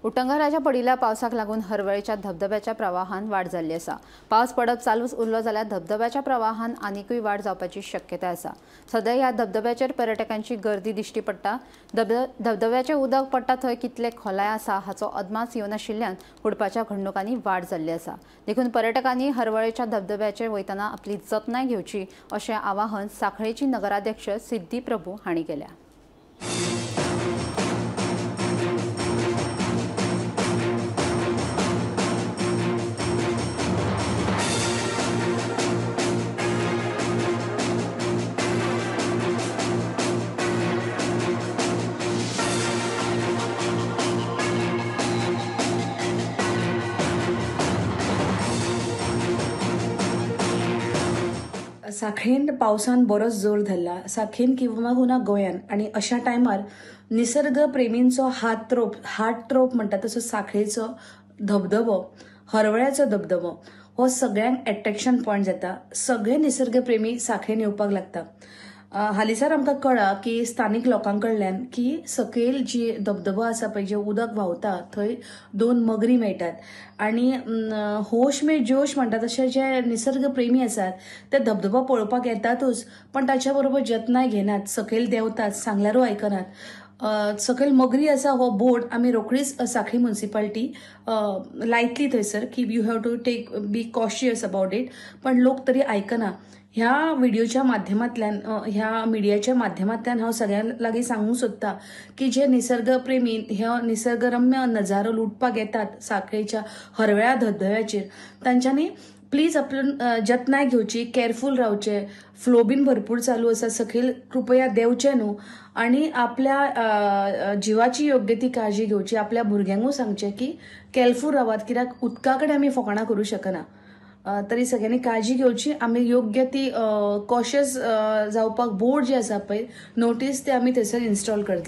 उटंगराच्या पडिल्ल्या पावसाक लागून हरवळेच्या धबधब्याच्या प्रवाहान वाढ जाल्ली आसा। पावस पडप चालूच उरलो जाल्यार धबधब्याच्या प्रवाहान आनीकूय वाढ जावपाची शक्यताय आसा। सध्या ह्या धबधब्याचेर पर्यटकांची गर्दी दिश्टी पडटा। धबधब्याचे उदक पडटा थंय कितले खोलाय आसा हाचो अदमास येवनाशिल्ल्यान बुडपाच्या घडणुकांनी वाढ जाल्ली आसा। देखून पर्यटकांनी हरवळेच्या धबधब्याचेर वयतना आपली जतनाय घेवची अशें आवाहन सांखळेची नगराध्यक्ष सिद्धी प्रभू हांणी केल्या। सांखळेन पावसान बरोच जोर धरला। सांखळेन किंवा गोंयान आणि अशा टायमार निसर्ग प्रेमींचो हार्ट रोप म्हणटा तसो सांखळेचो धबधबो, हरवळ्याचो धबधबो हो सगळ्यांक अट्रॅक्शन पॉयंट जाता। सगळे निसर्ग प्रेमी सांखळेन येवपाक लागता। हालीसर आमकां कळ्ळा की स्थानिक लोकांकडल्यान की सकयल जी धबधबो आसा पळय, जे उदक व्हांवता थंय 2 मगरी मेळटात आणि होश में जोश म्हणटा तशें जे निसर्ग प्रेमी आसात ते धबधबो पळोवपाक येतातूच, पण ताच्या बरोबर जतनाय घेनात, सकयल देंवतात, सांगल्यारूय आयकनात। सकयल मगरी आसा हो बोर्ड आमी रोखडीच सांखळी म्युनिसिपालिटी लायतली थंयसर की you have to be cautious about it, पण लोक तरी आयकना। ह्या व्हिडिओच्या माध्यमांतल्यान, ह्या मिडियाच्या माध्यमांतल्यान हांव सगळ्यां लागीं सांगूंक सोदतां की जे निसर्ग प्रेमी ह्यो निसर्गरम्य नजारो लुटपाक येतात सांखळेच्या हरवळ्या धबधब्याचेर, तांच्यांनी प्लीज आपण जतनाय घेवची, केअरफूल रावचे। फ्लो बीन भरपूर चालू आसा, सकयल कृपया देंवचे न्हू आणि आपल्या जिवाची योग्य ती काळजी घेवची। आपल्या भुरग्यांकूय सांगचे की केअरफूल रावात, कित्याक उदका कडेन आमी फकाणां करूं शकना। तरी सगळ्यांनी काळजी घेवची। आमी योग्य ती कॉशियस जावपाक बोर्ड जे आसा पळय, नोटीस ते आमी थंयसर इन्स्टॉल करतले।